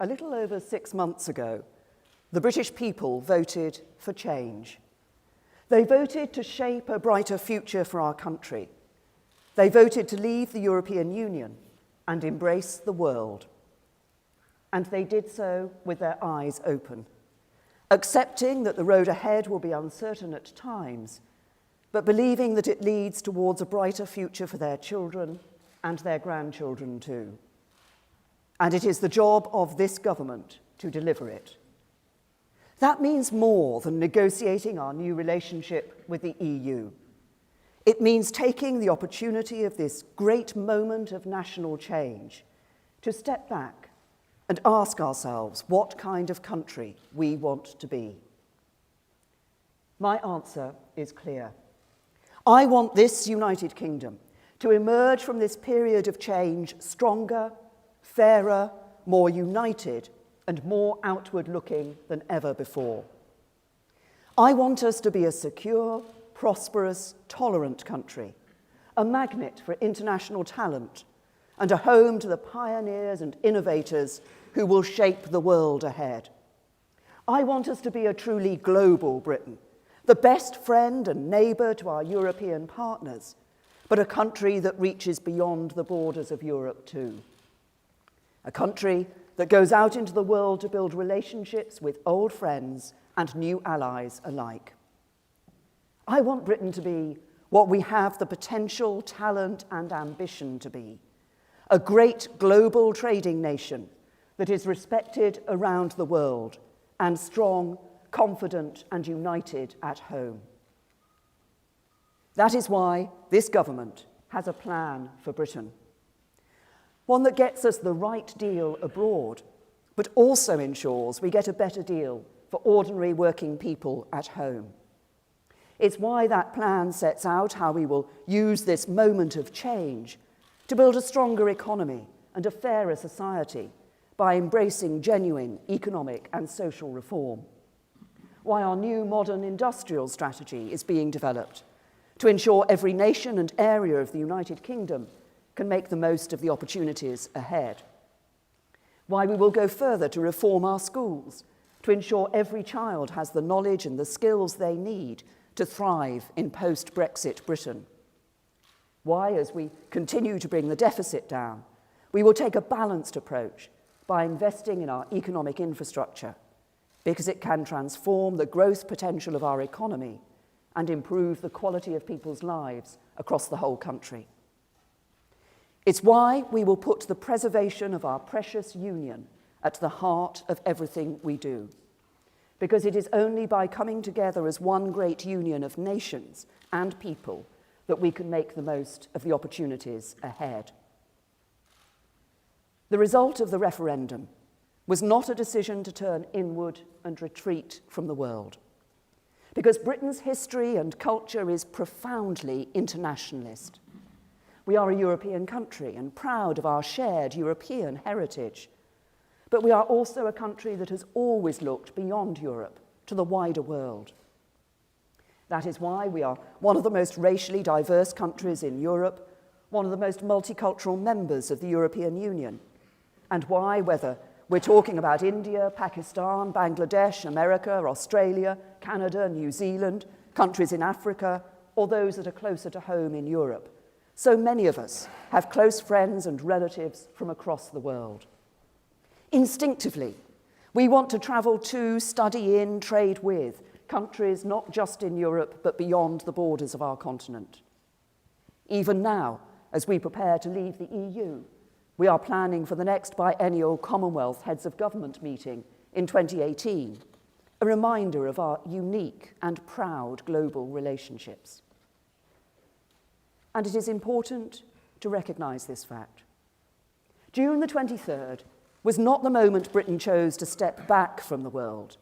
a little over 6 months ago, the British people voted for change. They voted to shape a brighter future for our country. They voted to leave the European Union and embrace the world. And they did so with their eyes open, accepting that the road ahead will be uncertain at times, but believing that it leads towards a brighter future for their children and their grandchildren too. And it is the job of this government to deliver it. That means more than negotiating our new relationship with the EU. It means taking the opportunity of this great moment of national change to step back and ask ourselves what kind of country we want to be. My answer is clear. I want this United Kingdom to emerge from this period of change stronger, fairer, more united, and more outward-looking than ever before. I want us to be a secure, prosperous, tolerant country, a magnet for international talent, and a home to the pioneers and innovators who will shape the world ahead. I want us to be a truly global Britain, the best friend and neighbour to our European partners, but a country that reaches beyond the borders of Europe too. A country that goes out into the world to build relationships with old friends and new allies alike. I want Britain to be what we have the potential, talent, and ambition to be, a great global trading nation that is respected around the world and strong, confident, and united at home. That is why this government has a plan for Britain. One that gets us the right deal abroad, but also ensures we get a better deal for ordinary working people at home. It's why that plan sets out how we will use this moment of change to build a stronger economy and a fairer society by embracing genuine economic and social reform. Why our new modern industrial strategy is being developed to ensure every nation and area of the United Kingdom can make the most of the opportunities ahead. Why we will go further to reform our schools, to ensure every child has the knowledge and the skills they need to thrive in post-Brexit Britain. Why, as we continue to bring the deficit down, we will take a balanced approach by investing in our economic infrastructure, because it can transform the growth potential of our economy and improve the quality of people's lives across the whole country. It's why we will put the preservation of our precious union at the heart of everything we do, because it is only by coming together as one great union of nations and people that we can make the most of the opportunities ahead. The result of the referendum was not a decision to turn inward and retreat from the world, because Britain's history and culture is profoundly internationalist. We are a European country and proud of our shared European heritage, but we are also a country that has always looked beyond Europe to the wider world. That is why we are one of the most racially diverse countries in Europe, one of the most multicultural members of the European Union, and why, whether we're talking about India, Pakistan, Bangladesh, America, Australia, Canada, New Zealand, countries in Africa, or those that are closer to home in Europe, so many of us have close friends and relatives from across the world. Instinctively, we want to travel to, study in, trade with countries not just in Europe, but beyond the borders of our continent. Even now, as we prepare to leave the EU, we are planning for the next biennial Commonwealth Heads of Government meeting in 2018, a reminder of our unique and proud global relationships. And it is important to recognise this fact. June the 23rd was not the moment Britain chose to step back from the world.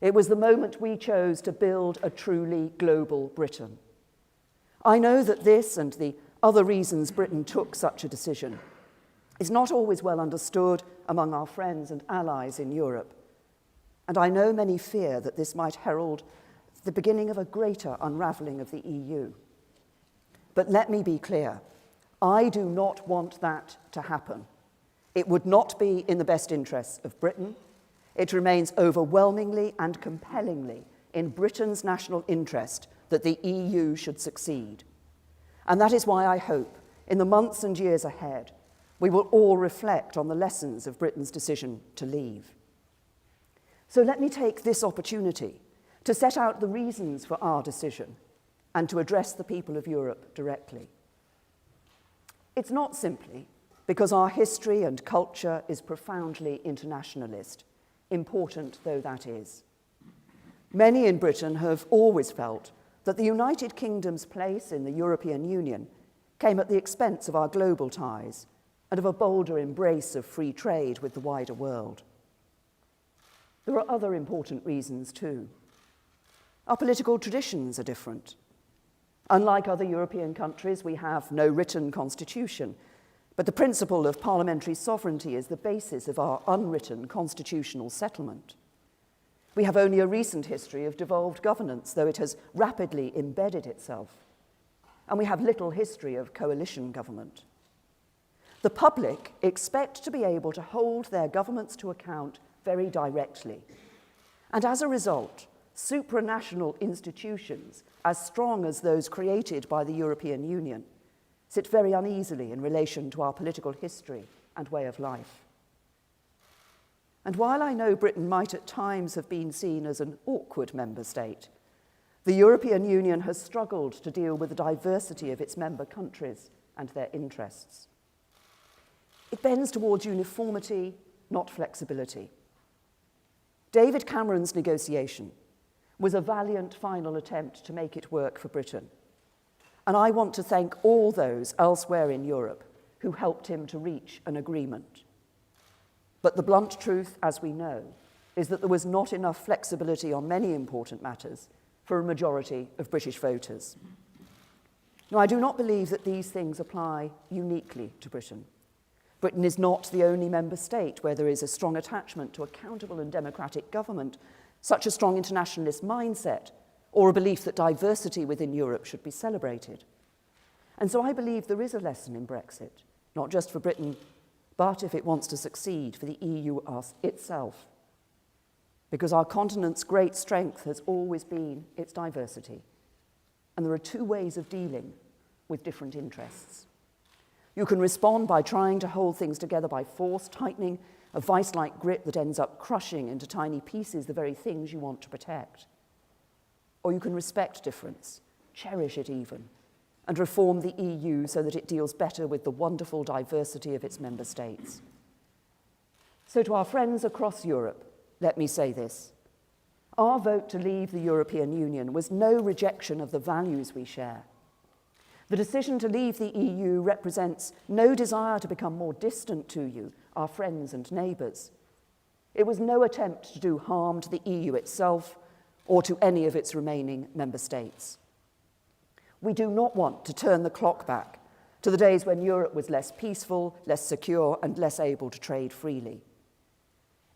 It was the moment we chose to build a truly global Britain. I know that this and the other reasons Britain took such a decision is not always well understood among our friends and allies in Europe. And I know many fear that this might herald the beginning of a greater unravelling of the EU. But let me be clear, I do not want that to happen. It would not be in the best interests of Britain. It remains overwhelmingly and compellingly in Britain's national interest that the EU should succeed. And that is why I hope, in the months and years ahead, we will all reflect on the lessons of Britain's decision to leave. So let me take this opportunity to set out the reasons for our decision and to address the people of Europe directly. It's not simply because our history and culture is profoundly internationalist, important though that is. Many in Britain have always felt that the United Kingdom's place in the European Union came at the expense of our global ties and of a bolder embrace of free trade with the wider world. There are other important reasons too. Our political traditions are different. Unlike other European countries, we have no written constitution, but the principle of parliamentary sovereignty is the basis of our unwritten constitutional settlement. We have only a recent history of devolved governance, though it has rapidly embedded itself. And we have little history of coalition government. The public expect to be able to hold their governments to account very directly. And as a result, supranational institutions, as strong as those created by the European Union, sit very uneasily in relation to our political history and way of life. And while I know Britain might at times have been seen as an awkward member state, the European Union has struggled to deal with the diversity of its member countries and their interests. It bends towards uniformity, not flexibility. David Cameron's negotiation was a valiant final attempt to make it work for Britain. And I want to thank all those elsewhere in Europe who helped him to reach an agreement. But the blunt truth, as we know, is that there was not enough flexibility on many important matters for a majority of British voters. Now, I do not believe that these things apply uniquely to Britain. Britain is not the only member state where there is a strong attachment to accountable and democratic government, such a strong internationalist mindset, or a belief that diversity within Europe should be celebrated. And so I believe there is a lesson in Brexit, not just for Britain, but if it wants to succeed, for the EU itself. Because our continent's great strength has always been its diversity. And there are two ways of dealing with different interests. You can respond by trying to hold things together by force, tightening a vice-like grip that ends up crushing into tiny pieces the very things you want to protect. Or you can respect difference, cherish it even, and reform the EU so that it deals better with the wonderful diversity of its member states. So to our friends across Europe, let me say this. Our vote to leave the European Union was no rejection of the values we share. The decision to leave the EU represents no desire to become more distant to you, our friends and neighbours. It was no attempt to do harm to the EU itself or to any of its remaining member states. We do not want to turn the clock back to the days when Europe was less peaceful, less secure, and less able to trade freely.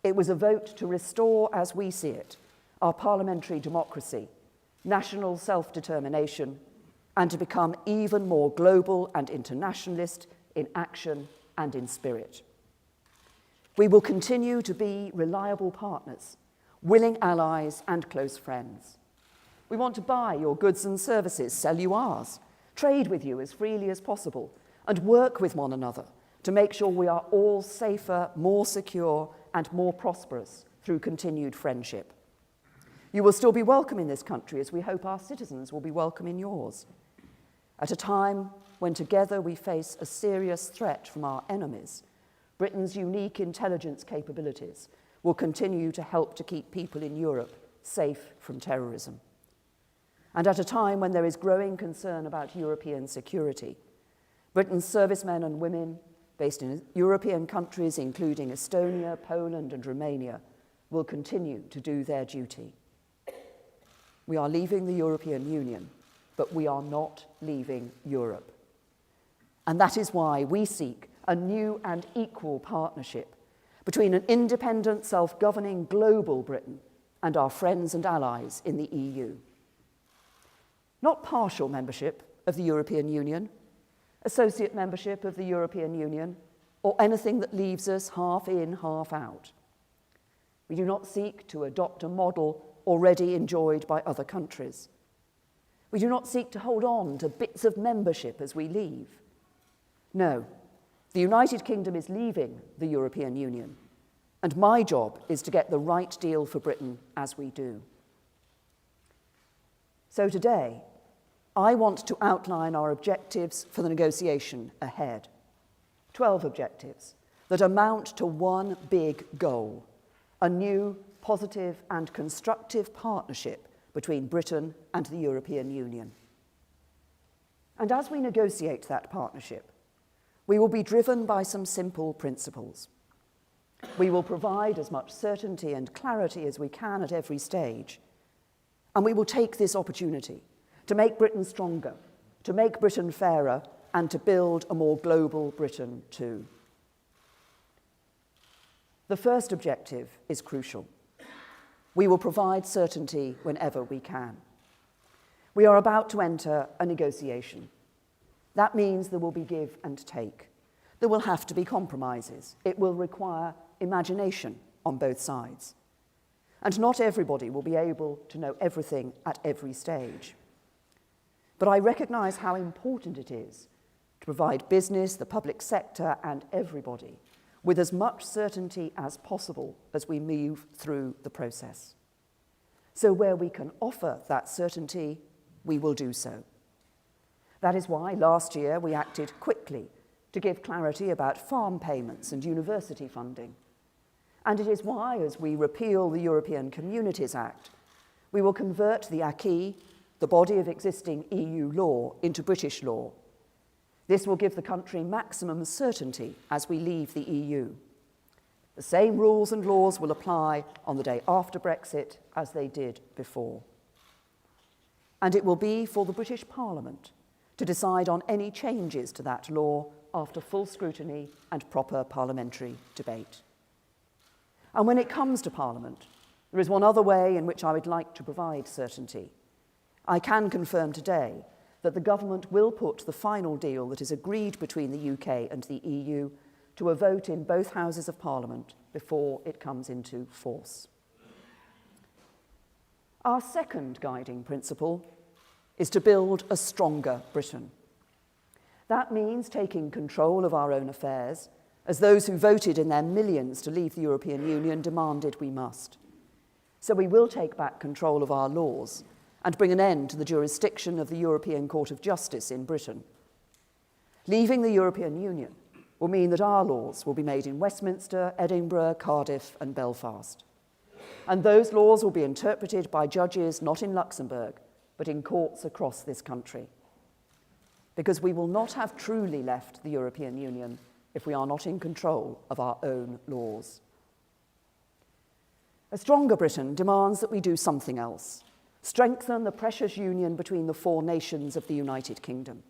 It was a vote to restore, as we see it, our parliamentary democracy, national self-determination, and to become even more global and internationalist in action and in spirit. We will continue to be reliable partners, willing allies and close friends. We want to buy your goods and services, sell you ours, trade with you as freely as possible, and work with one another to make sure we are all safer, more secure, and more prosperous through continued friendship. You will still be welcome in this country, as we hope our citizens will be welcome in yours, at a time when together we face a serious threat from our enemies. Britain's unique intelligence capabilities will continue to help to keep people in Europe safe from terrorism. And at a time when there is growing concern about European security, Britain's servicemen and women based in European countries, including Estonia, Poland, and Romania, will continue to do their duty. We are leaving the European Union, but we are not leaving Europe. And that is why we seek a new and equal partnership between an independent, self-governing global Britain and our friends and allies in the EU. Not partial membership of the European Union, associate membership of the European Union, or anything that leaves us half in, half out. We do not seek to adopt a model already enjoyed by other countries. We do not seek to hold on to bits of membership as we leave. No, the United Kingdom is leaving the European Union, and my job is to get the right deal for Britain as we do. So today, I want to outline our objectives for the negotiation ahead. 12 objectives that amount to one big goal: a new, positive and constructive partnership between Britain and the European Union. And as we negotiate that partnership, we will be driven by some simple principles. We will provide as much certainty and clarity as we can at every stage, and we will take this opportunity to make Britain stronger, to make Britain fairer, and to build a more global Britain too. The first objective is crucial. We will provide certainty whenever we can. We are about to enter a negotiation. That means there will be give and take. There will have to be compromises. It will require imagination on both sides. And not everybody will be able to know everything at every stage. But I recognise how important it is to provide business, the public sector, and everybody with as much certainty as possible as we move through the process. So where we can offer that certainty, we will do so. That is why last year we acted quickly to give clarity about farm payments and university funding. And it is why, as we repeal the European Communities Act, we will convert the acquis, the body of existing EU law, into British law. This will give the country maximum certainty as we leave the EU. The same rules and laws will apply on the day after Brexit as they did before. And it will be for the British Parliament to decide on any changes to that law after full scrutiny and proper parliamentary debate. And when it comes to Parliament, there is one other way in which I would like to provide certainty. I can confirm today that the government will put the final deal that is agreed between the UK and the EU to a vote in both Houses of Parliament before it comes into force. Our second guiding principle is to build a stronger Britain. That means taking control of our own affairs, as those who voted in their millions to leave the European Union demanded we must. So we will take back control of our laws and bring an end to the jurisdiction of the European Court of Justice in Britain. Leaving the European Union will mean that our laws will be made in Westminster, Edinburgh, Cardiff, and Belfast. And those laws will be interpreted by judges not in Luxembourg, but in courts across this country. Because we will not have truly left the European Union if we are not in control of our own laws. A stronger Britain demands that we do something else. Strengthen the precious union between the four nations of the United Kingdom.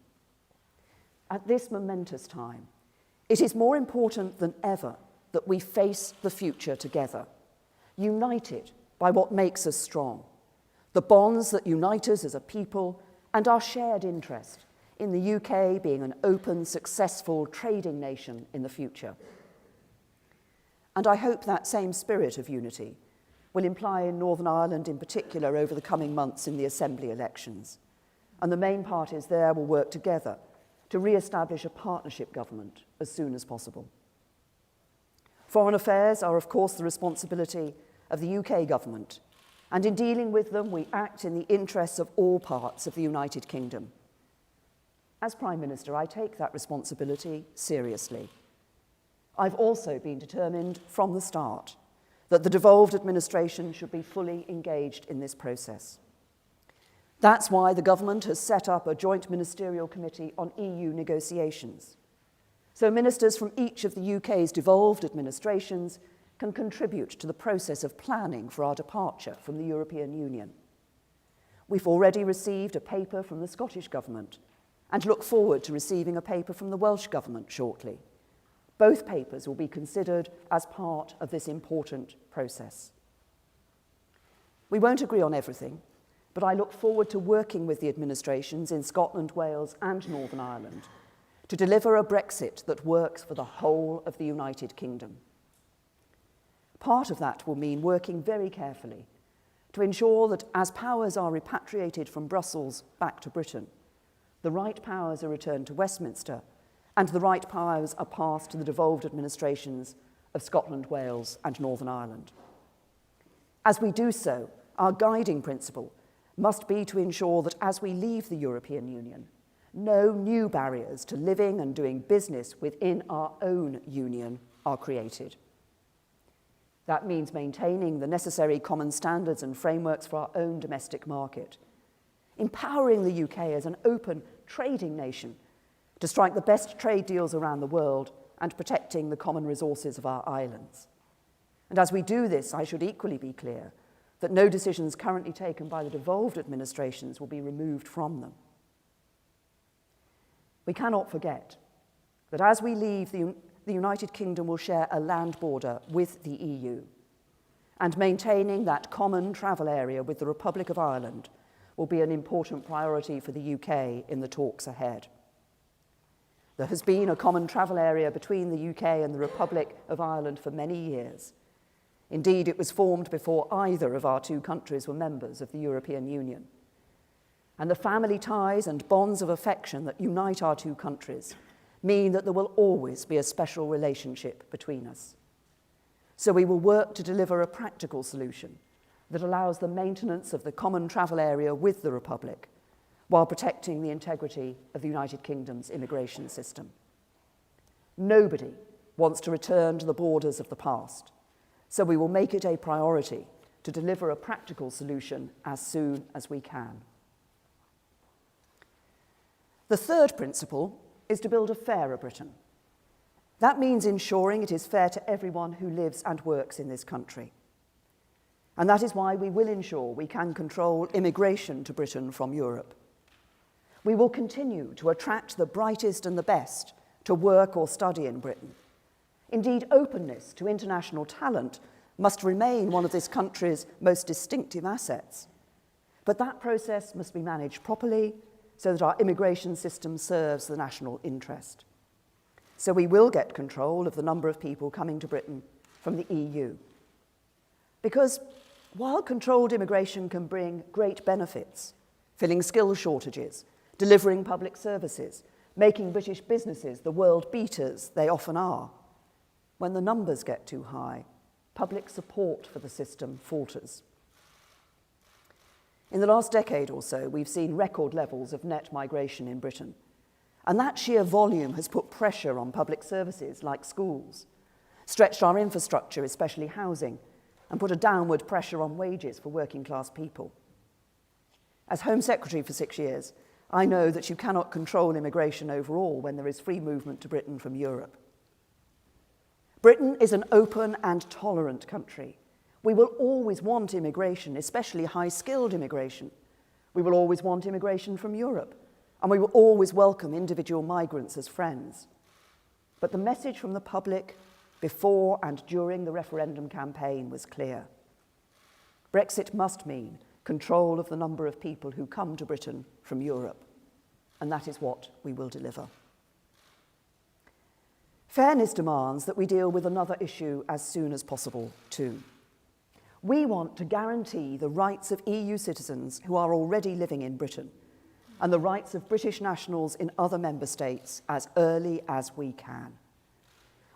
At this momentous time, it is more important than ever that we face the future together, united by what makes us strong, the bonds that unite us as a people, and our shared interest in the UK being an open, successful trading nation in the future. And I hope that same spirit of unity will imply in Northern Ireland in particular over the coming months in the Assembly elections. And the main parties there will work together to re-establish a partnership government as soon as possible. Foreign affairs are, of course, the responsibility of the UK government, and in dealing with them, we act in the interests of all parts of the United Kingdom. As Prime Minister, I take that responsibility seriously. I've also been determined from the start that the devolved administration should be fully engaged in this process. That's why the government has set up a joint ministerial committee on EU negotiations. So ministers from each of the UK's devolved administrations can contribute to the process of planning for our departure from the European Union. We've already received a paper from the Scottish Government and look forward to receiving a paper from the Welsh Government shortly. Both papers will be considered as part of this important process. We won't agree on everything, but I look forward to working with the administrations in Scotland, Wales, and Northern Ireland to deliver a Brexit that works for the whole of the United Kingdom. Part of that will mean working very carefully to ensure that as powers are repatriated from Brussels back to Britain, the right powers are returned to Westminster and the right powers are passed to the devolved administrations of Scotland, Wales, and Northern Ireland. As we do so, our guiding principle must be to ensure that as we leave the European Union, no new barriers to living and doing business within our own union are created. That means maintaining the necessary common standards and frameworks for our own domestic market, empowering the UK as an open trading nation to strike the best trade deals around the world and protecting the common resources of our islands. And as we do this, I should equally be clear that no decisions currently taken by the devolved administrations will be removed from them. We cannot forget that as we leave, the United Kingdom will share a land border with the EU, and maintaining that common travel area with the Republic of Ireland will be an important priority for the UK in the talks ahead. There has been a common travel area between the UK and the Republic of Ireland for many years. Indeed, it was formed before either of our two countries were members of the European Union. And the family ties and bonds of affection that unite our two countries mean that there will always be a special relationship between us. So we will work to deliver a practical solution that allows the maintenance of the common travel area with the Republic while protecting the integrity of the United Kingdom's immigration system. Nobody wants to return to the borders of the past, so we will make it a priority to deliver a practical solution as soon as we can. The third principle is to build a fairer Britain. That means ensuring it is fair to everyone who lives and works in this country. And that is why we will ensure we can control immigration to Britain from Europe. We will continue to attract the brightest and the best to work or study in Britain. Indeed, openness to international talent must remain one of this country's most distinctive assets. But that process must be managed properly so that our immigration system serves the national interest. So we will get control of the number of people coming to Britain from the EU. Because while controlled immigration can bring great benefits, filling skills shortages, delivering public services, making British businesses the world beaters they often are, when the numbers get too high, public support for the system falters. In the last decade or so, we've seen record levels of net migration in Britain, and that sheer volume has put pressure on public services like schools, stretched our infrastructure, especially housing, and put a downward pressure on wages for working class people. As Home Secretary for 6 years, I know that you cannot control immigration overall when there is free movement to Britain from Europe. Britain is an open and tolerant country. We will always want immigration, especially high-skilled immigration. We will always want immigration from Europe, and we will always welcome individual migrants as friends. But the message from the public before and during the referendum campaign was clear. Brexit must mean control of the number of people who come to Britain from Europe, and that is what we will deliver. Fairness demands that we deal with another issue as soon as possible, too. We want to guarantee the rights of EU citizens who are already living in Britain and the rights of British nationals in other member states as early as we can.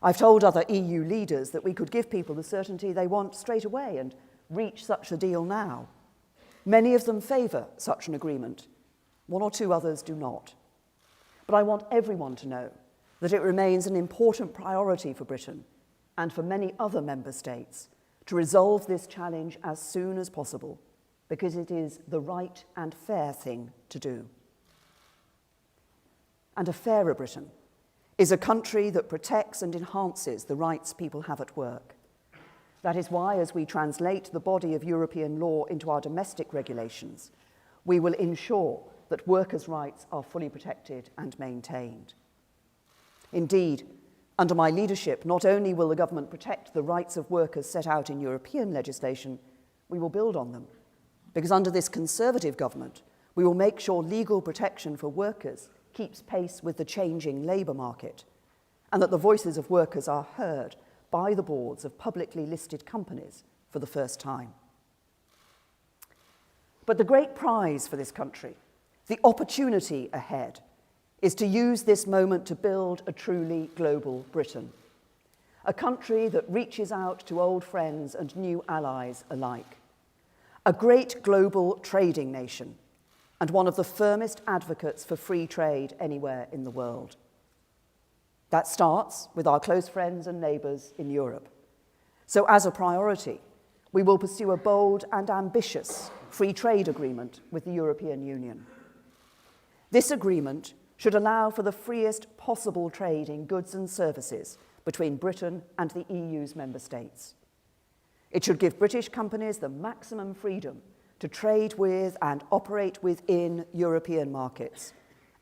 I've told other EU leaders that we could give people the certainty they want straight away and reach such a deal now. Many of them favour such an agreement. One or two others do not. But I want everyone to know that it remains an important priority for Britain and for many other member states to resolve this challenge as soon as possible, because it is the right and fair thing to do. And a fairer Britain is a country that protects and enhances the rights people have at work. That is why, as we translate the body of European law into our domestic regulations, we will ensure that workers' rights are fully protected and maintained. Indeed, under my leadership, not only will the government protect the rights of workers set out in European legislation, we will build on them. Because under this Conservative government, we will make sure legal protection for workers keeps pace with the changing labour market, and that the voices of workers are heard by the boards of publicly listed companies for the first time. But the great prize for this country, the opportunity ahead, is to use this moment to build a truly global Britain, a country that reaches out to old friends and new allies alike, a great global trading nation, and one of the firmest advocates for free trade anywhere in the world. That starts with our close friends and neighbours in Europe. So as a priority, we will pursue a bold and ambitious free trade agreement with the European Union. This agreement should allow for the freest possible trade in goods and services between Britain and the EU's member states. It should give British companies the maximum freedom to trade with and operate within European markets,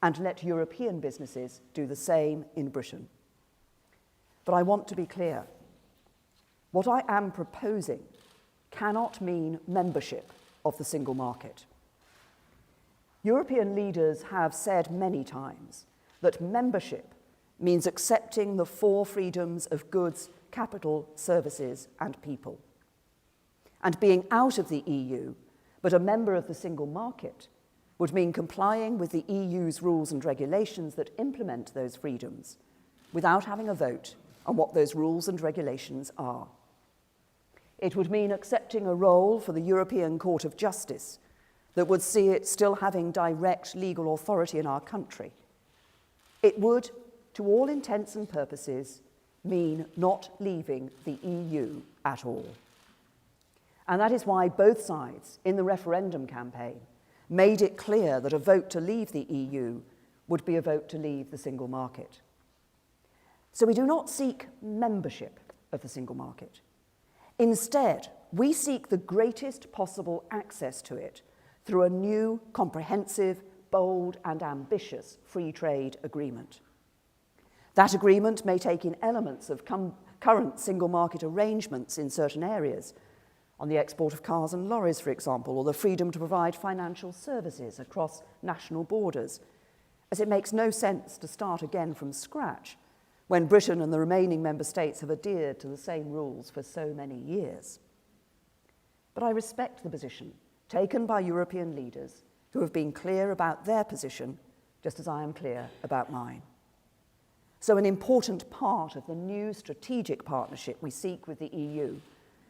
and let European businesses do the same in Britain. But I want to be clear. What I am proposing cannot mean membership of the single market. European leaders have said many times that membership means accepting the four freedoms of goods, capital, services, and people. And being out of the EU, but a member of the single market, would mean complying with the EU's rules and regulations that implement those freedoms without having a vote on what those rules and regulations are. It would mean accepting a role for the European Court of Justice that would see it still having direct legal authority in our country. It would, to all intents and purposes, mean not leaving the EU at all. And that is why both sides in the referendum campaign made it clear that a vote to leave the EU would be a vote to leave the single market. So we do not seek membership of the single market. Instead, we seek the greatest possible access to it through a new, comprehensive, bold, and ambitious free trade agreement. That agreement may take in elements of current single market arrangements in certain areas, on the export of cars and lorries, for example, or the freedom to provide financial services across national borders, as it makes no sense to start again from scratch when Britain and the remaining member states have adhered to the same rules for so many years. But I respect the position taken by European leaders who have been clear about their position, just as I am clear about mine. So an important part of the new strategic partnership we seek with the EU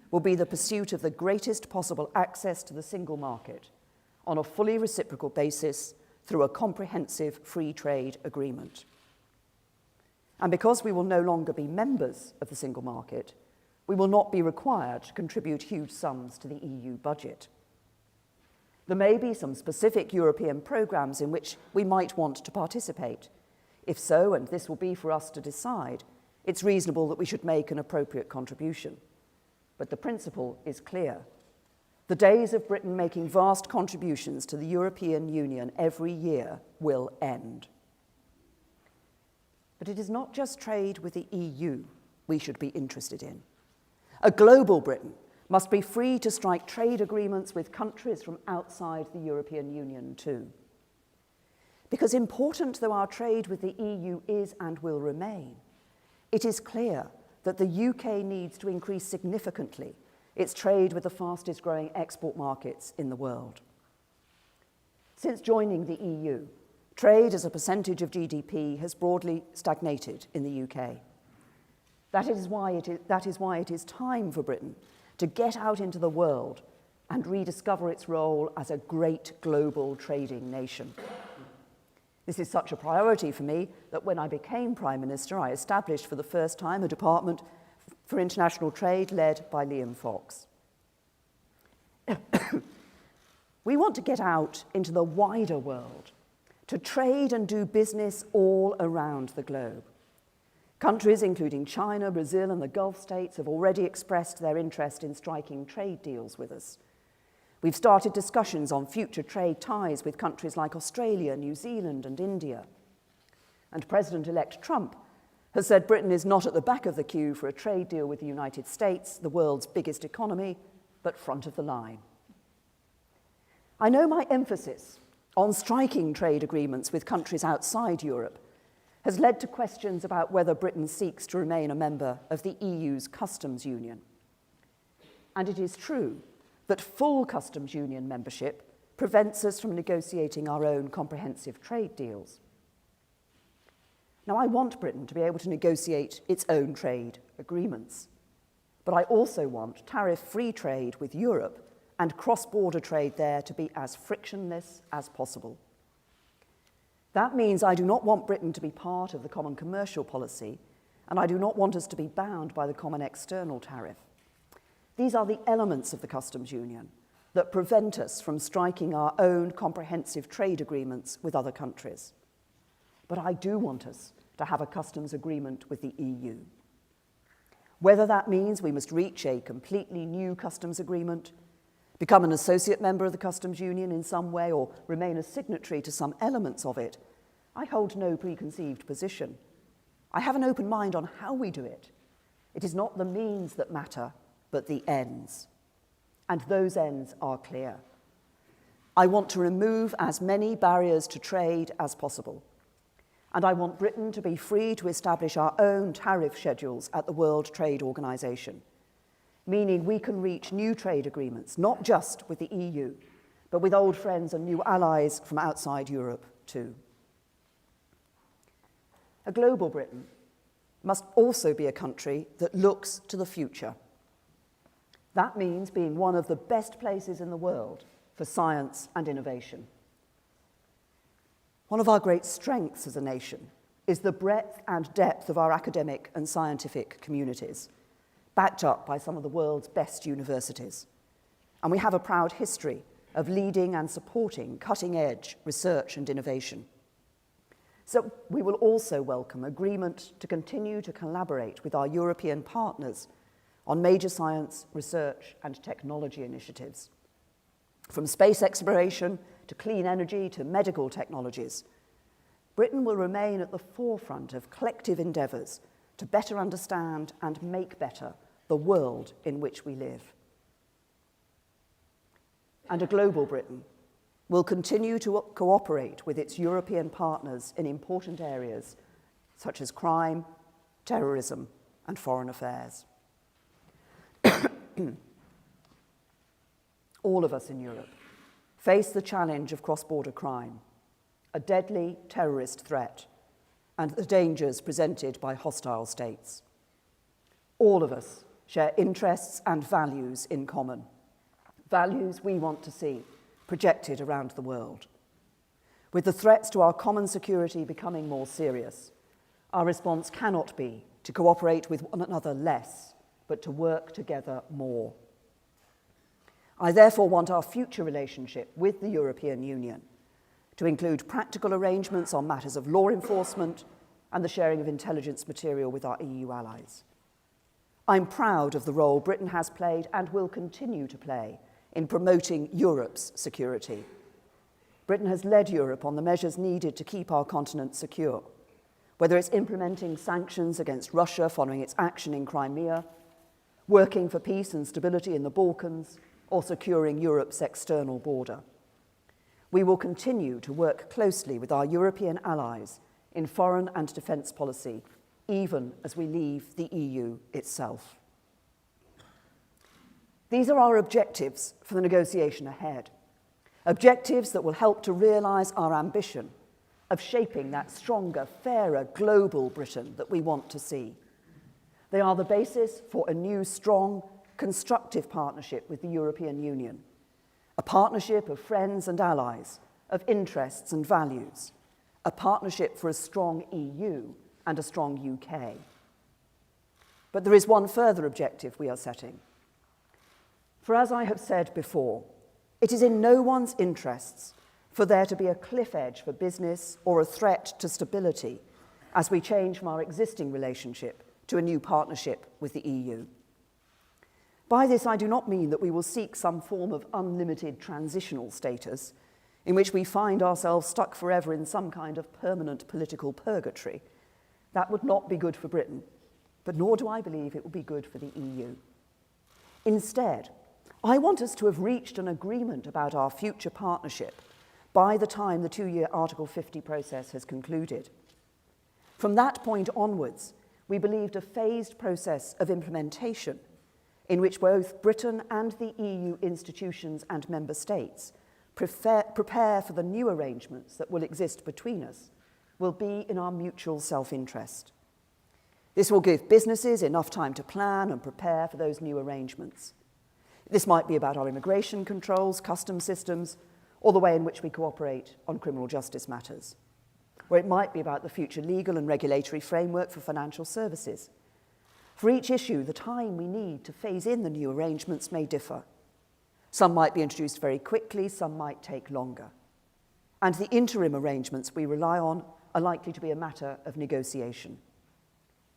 will be the pursuit of the greatest possible access to the single market on a fully reciprocal basis through a comprehensive free trade agreement. And because we will no longer be members of the single market, we will not be required to contribute huge sums to the EU budget. There may be some specific European programmes in which we might want to participate. If so, and this will be for us to decide, it's reasonable that we should make an appropriate contribution. But the principle is clear. The days of Britain making vast contributions to the European Union every year will end. But it is not just trade with the EU we should be interested in. A global Britain must be free to strike trade agreements with countries from outside the European Union too. Because important though our trade with the EU is and will remain, it is clear that the UK needs to increase significantly its trade with the fastest growing export markets in the world. Since joining the EU, trade as a percentage of GDP has broadly stagnated in the UK. That is why it is time for Britain to get out into the world and rediscover its role as a great global trading nation. This is such a priority for me that when I became Prime Minister, I established for the first time a Department for International Trade led by Liam Fox. We want to get out into the wider world, to trade and do business all around the globe. Countries including China, Brazil, and the Gulf states have already expressed their interest in striking trade deals with us. We've started discussions on future trade ties with countries like Australia, New Zealand, and India. And President-elect Trump has said Britain is not at the back of the queue for a trade deal with the United States, the world's biggest economy, but front of the line. I know my emphasis on striking trade agreements with countries outside Europe has led to questions about whether Britain seeks to remain a member of the EU's customs union. And it is true that full customs union membership prevents us from negotiating our own comprehensive trade deals. Now, I want Britain to be able to negotiate its own trade agreements, but I also want tariff-free trade with Europe and cross-border trade there to be as frictionless as possible. That means I do not want Britain to be part of the common commercial policy, and I do not want us to be bound by the common external tariff. These are the elements of the customs union that prevent us from striking our own comprehensive trade agreements with other countries. But I do want us to have a customs agreement with the EU. Whether that means we must reach a completely new customs agreement, become an associate member of the customs union in some way, or remain a signatory to some elements of it, I hold no preconceived position. I have an open mind on how we do it. It is not the means that matter, but the ends. And those ends are clear. I want to remove as many barriers to trade as possible. And I want Britain to be free to establish our own tariff schedules at the World Trade Organization, meaning we can reach new trade agreements, not just with the EU, but with old friends and new allies from outside Europe too. A global Britain must also be a country that looks to the future. That means being one of the best places in the world for science and innovation. One of our great strengths as a nation is the breadth and depth of our academic and scientific communities, backed up by some of the world's best universities. And we have a proud history of leading and supporting cutting-edge research and innovation. So we will also welcome agreement to continue to collaborate with our European partners on major science, research, and technology initiatives. From space exploration to clean energy to medical technologies, Britain will remain at the forefront of collective endeavours to better understand and make better the world in which we live. And a global Britain will continue to cooperate with its European partners in important areas such as crime, terrorism, and foreign affairs. All of us in Europe face the challenge of cross-border crime, a deadly terrorist threat, and the dangers presented by hostile states. All of us share interests and values in common, values we want to see projected around the world. With the threats to our common security becoming more serious, our response cannot be to cooperate with one another less, but to work together more. I therefore want our future relationship with the European Union to include practical arrangements on matters of law enforcement and the sharing of intelligence material with our EU allies. I'm proud of the role Britain has played and will continue to play in promoting Europe's security. Britain has led Europe on the measures needed to keep our continent secure, whether it's implementing sanctions against Russia following its action in Crimea, working for peace and stability in the Balkans, or securing Europe's external border. We will continue to work closely with our European allies in foreign and defence policy, even as we leave the EU itself. These are our objectives for the negotiation ahead, objectives that will help to realise our ambition of shaping that stronger, fairer, global Britain that we want to see. They are the basis for a new, strong, constructive partnership with the European Union, a partnership of friends and allies, of interests and values, a partnership for a strong EU and a strong UK. But there is one further objective we are setting. For as I have said before, it is in no one's interests for there to be a cliff edge for business or a threat to stability as we change from our existing relationship to a new partnership with the EU. By this, I do not mean that we will seek some form of unlimited transitional status in which we find ourselves stuck forever in some kind of permanent political purgatory. That would not be good for Britain, but nor do I believe it would be good for the EU. Instead, I want us to have reached an agreement about our future partnership by the time the two-year Article 50 process has concluded. From that point onwards, we believed a phased process of implementation in which both Britain and the EU institutions and member states prepare for the new arrangements that will exist between us will be in our mutual self-interest. This will give businesses enough time to plan and prepare for those new arrangements. This might be about our immigration controls, customs systems, or the way in which we cooperate on criminal justice matters. Or it might be about the future legal and regulatory framework for financial services. For each issue, the time we need to phase in the new arrangements may differ. Some might be introduced very quickly, some might take longer. And the interim arrangements we rely on are likely to be a matter of negotiation.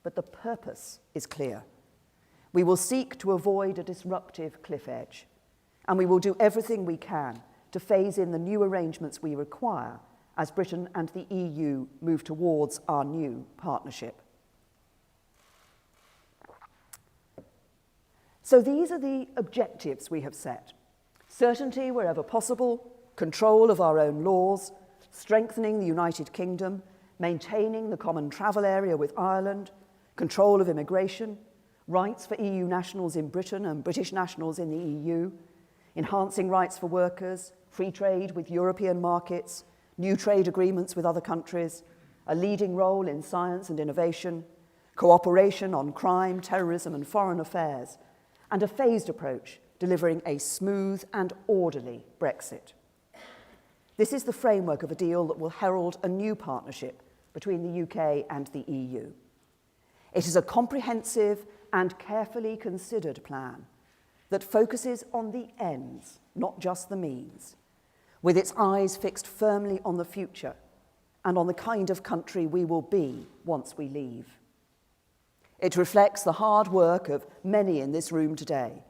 But the purpose is clear. We will seek to avoid a disruptive cliff edge, and we will do everything we can to phase in the new arrangements we require as Britain and the EU move towards our new partnership. So these are the objectives we have set. Certainty wherever possible, control of our own laws, strengthening the United Kingdom, maintaining the common travel area with Ireland, control of immigration, rights for EU nationals in Britain and British nationals in the EU, enhancing rights for workers, free trade with European markets, new trade agreements with other countries, a leading role in science and innovation, cooperation on crime, terrorism and foreign affairs, and a phased approach delivering a smooth and orderly Brexit. This is the framework of a deal that will herald a new partnership between the UK and the EU. It is a comprehensive and carefully considered plan that focuses on the ends, not just the means, with its eyes fixed firmly on the future and on the kind of country we will be once we leave. It reflects the hard work of many in this room today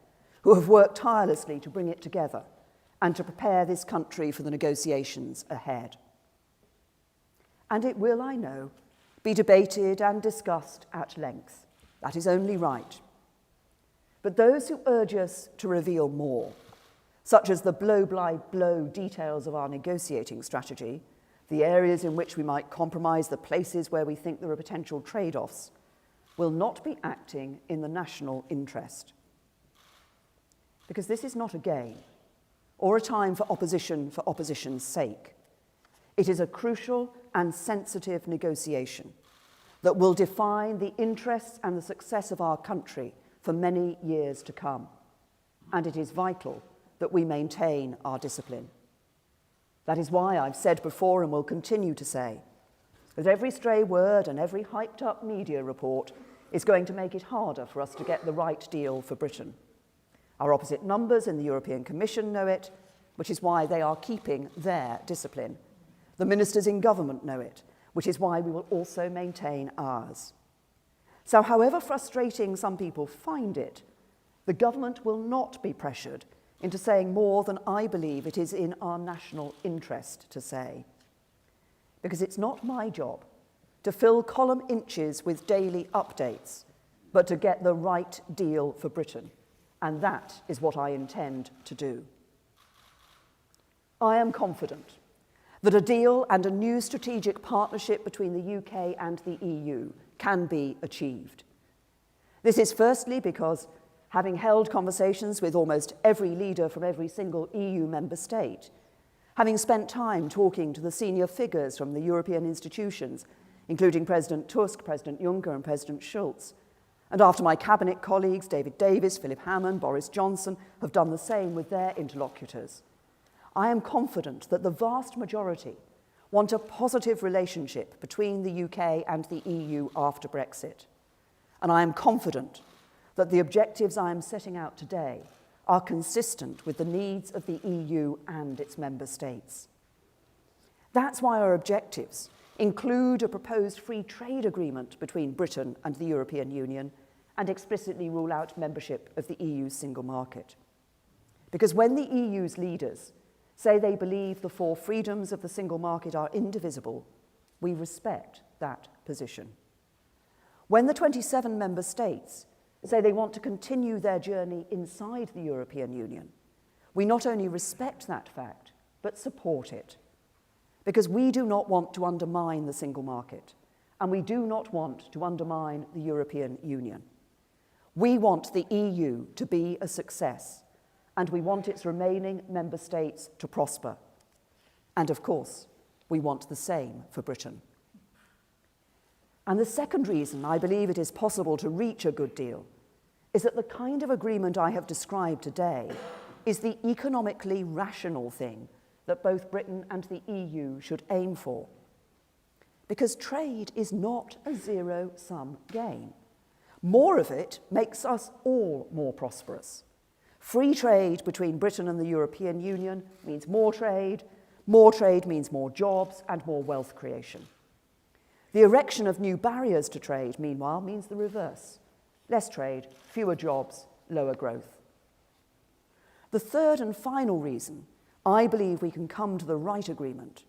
who have worked tirelessly to bring it together and to prepare this country for the negotiations ahead. And it will, I know, be debated and discussed at length. That is only right. But those who urge us to reveal more, such as the blow-by-blow details of our negotiating strategy, the areas in which we might compromise, the places where we think there are potential trade-offs, will not be acting in the national interest. Because this is not a game or a time for opposition's sake. It is a crucial and sensitive negotiation that will define the interests and the success of our country for many years to come. And it is vital that we maintain our discipline. That is why I've said before and will continue to say that every stray word and every hyped-up media report is going to make it harder for us to get the right deal for Britain. Our opposite numbers in the European Commission know it, which is why they are keeping their discipline. The ministers in government know it, which is why we will also maintain ours. So however frustrating some people find it, the government will not be pressured into saying more than I believe it is in our national interest to say. Because it's not my job to fill column inches with daily updates, but to get the right deal for Britain. And that is what I intend to do. I am confident that a deal and a new strategic partnership between the UK and the EU can be achieved. This is firstly because, having held conversations with almost every leader from every single EU member state, having spent time talking to the senior figures from the European institutions, including President Tusk, President Juncker and President Schulz, and after my cabinet colleagues David Davis, Philip Hammond, Boris Johnson have done the same with their interlocutors, I am confident that the vast majority want a positive relationship between the UK and the EU after Brexit. And I am confident that the objectives I am setting out today are consistent with the needs of the EU and its member states. That's why our objectives include a proposed free trade agreement between Britain and the European Union and explicitly rule out membership of the EU's single market. Because when the EU's leaders say they believe the four freedoms of the single market are indivisible, we respect that position. When the 27 member states say they want to continue their journey inside the European Union, we not only respect that fact, but support it. because we do not want to undermine the single market, and we do not want to undermine the European Union. We want the EU to be a success, and we want its remaining member states to prosper. And of course, we want the same for Britain. And the second reason I believe it is possible to reach a good deal is that the kind of agreement I have described today is the economically rational thing that both Britain and the EU should aim for. Because trade is not a zero-sum game. More of it makes us all more prosperous. Free trade between Britain and the European Union means more trade means more jobs and more wealth creation. The erection of new barriers to trade, meanwhile, means the reverse. Less trade, fewer jobs, lower growth. The third and final reason I believe we can come to the right agreement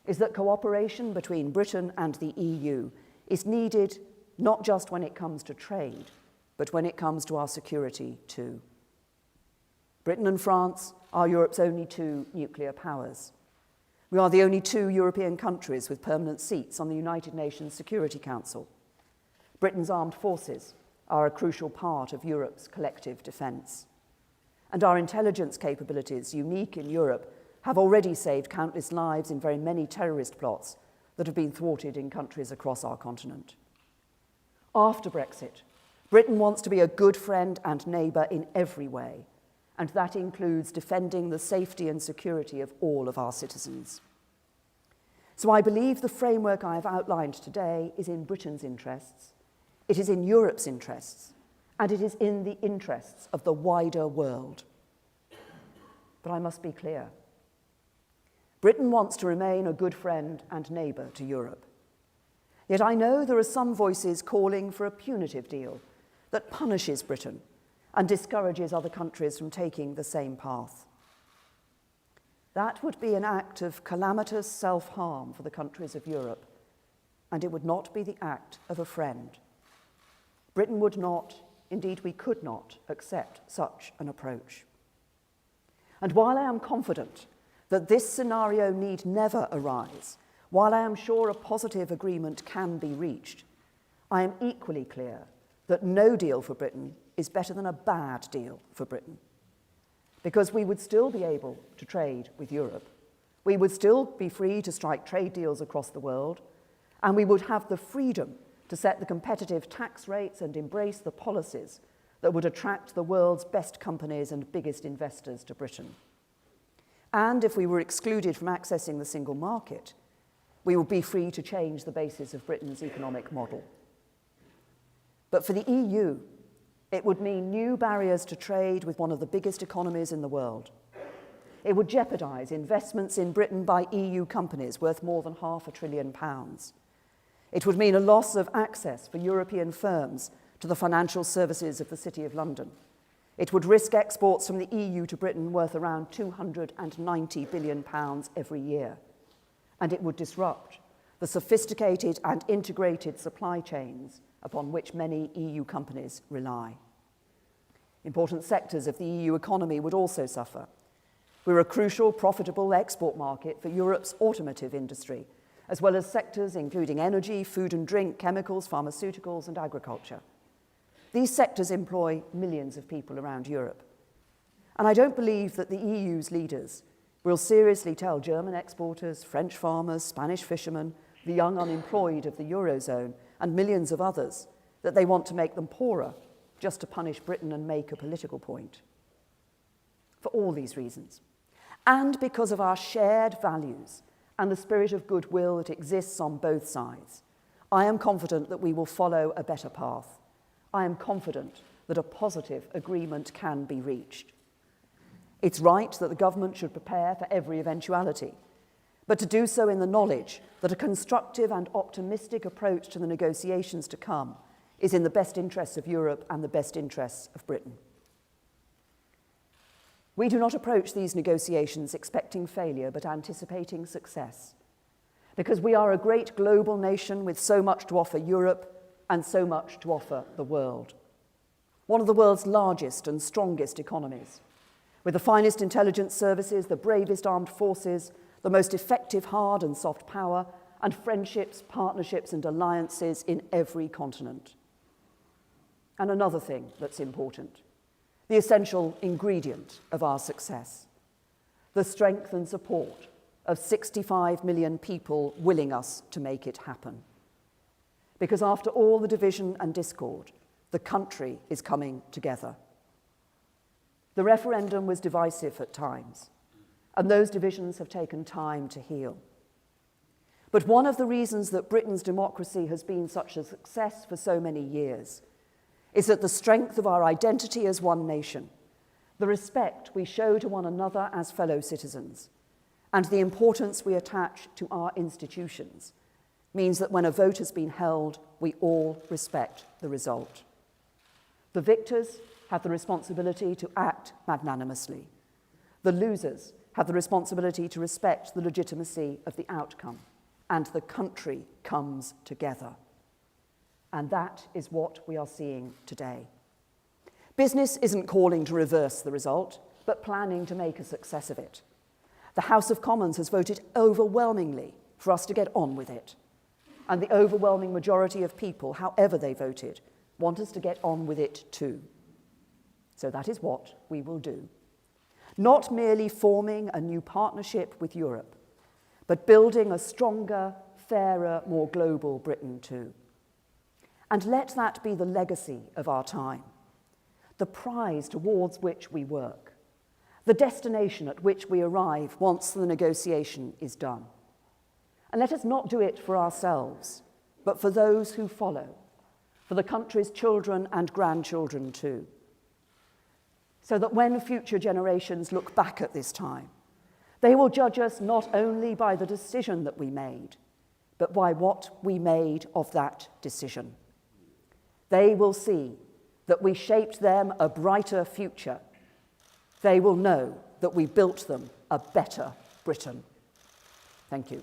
is that cooperation between Britain and the EU is needed not just when it comes to trade, but when it comes to our security too. Britain and France are Europe's only two nuclear powers. We are the only two European countries with permanent seats on the United Nations Security Council. Britain's armed forces are a crucial part of Europe's collective defence. And our intelligence capabilities, unique in Europe, have already saved countless lives in very many terrorist plots that have been thwarted in countries across our continent. After Brexit, Britain wants to be a good friend and neighbour in every way, and that includes defending the safety and security of all of our citizens. So I believe the framework I have outlined today is in Britain's interests, it is in Europe's interests, and it is in the interests of the wider world. But I must be clear. Britain wants to remain a good friend and neighbour to Europe. Yet I know there are some voices calling for a punitive deal that punishes Britain and discourages other countries from taking the same path. That would be an act of calamitous self-harm for the countries of Europe, and it would not be the act of a friend. Britain would not, indeed we could not, accept such an approach. And while I am confident that this scenario need never arise, while I am sure a positive agreement can be reached, I am equally clear that no deal for Britain is better than a bad deal for Britain. Because we would still be able to trade with Europe, we would still be free to strike trade deals across the world, and we would have the freedom to set the competitive tax rates and embrace the policies that would attract the world's best companies and biggest investors to Britain. And if we were excluded from accessing the single market, we would be free to change the basis of Britain's economic model. But for the EU, it would mean new barriers to trade with one of the biggest economies in the world. It would jeopardise investments in Britain by EU companies worth more than £500 billion. It would mean a loss of access for European firms to the financial services of the City of London. It would risk exports from the EU to Britain worth around £290 billion every year. And it would disrupt the sophisticated and integrated supply chains upon which many EU companies rely. Important sectors of the EU economy would also suffer. We're a crucial, profitable export market for Europe's automotive industry, as well as sectors including energy, food and drink, chemicals, pharmaceuticals, and agriculture. These sectors employ millions of people around Europe. And I don't believe that the EU's leaders will seriously tell German exporters, French farmers, Spanish fishermen, the young unemployed of the Eurozone, and millions of others that they want to make them poorer just to punish Britain and make a political point. For all these reasons, and because of our shared values and the spirit of goodwill that exists on both sides, I am confident that we will follow a better path. I am confident that a positive agreement can be reached. It's right that the government should prepare for every eventuality, but to do so in the knowledge that a constructive and optimistic approach to the negotiations to come is in the best interests of Europe and the best interests of Britain. We do not approach these negotiations expecting failure, but anticipating success, because we are a great global nation with so much to offer Europe and so much to offer the world. One of the world's largest and strongest economies, with the finest intelligence services, the bravest armed forces, the most effective hard and soft power, and friendships, partnerships, and alliances in every continent. And another thing that's important, the essential ingredient of our success, the strength and support of 65 million people willing us to make it happen. Because after all the division and discord, the country is coming together. The referendum was divisive at times, and those divisions have taken time to heal. But one of the reasons that Britain's democracy has been such a success for so many years is that the strength of our identity as one nation, the respect we show to one another as fellow citizens, and the importance we attach to our institutions means that when a vote has been held, we all respect the result. The victors have the responsibility to act magnanimously. The losers have the responsibility to respect the legitimacy of the outcome, and the country comes together. And that is what we are seeing today. Business isn't calling to reverse the result, but planning to make a success of it. The House of Commons has voted overwhelmingly for us to get on with it. And the overwhelming majority of people, however they voted, want us to get on with it too. So that is what we will do. Not merely forming a new partnership with Europe, but building a stronger, fairer, more global Britain too. And let that be the legacy of our time, the prize towards which we work, the destination at which we arrive once the negotiation is done. And let us not do it for ourselves, but for those who follow, for the country's children and grandchildren too. So that when future generations look back at this time, they will judge us not only by the decision that we made, but by what we made of that decision. They will see that we shaped them a brighter future. They will know that we built them a better Britain. Thank you.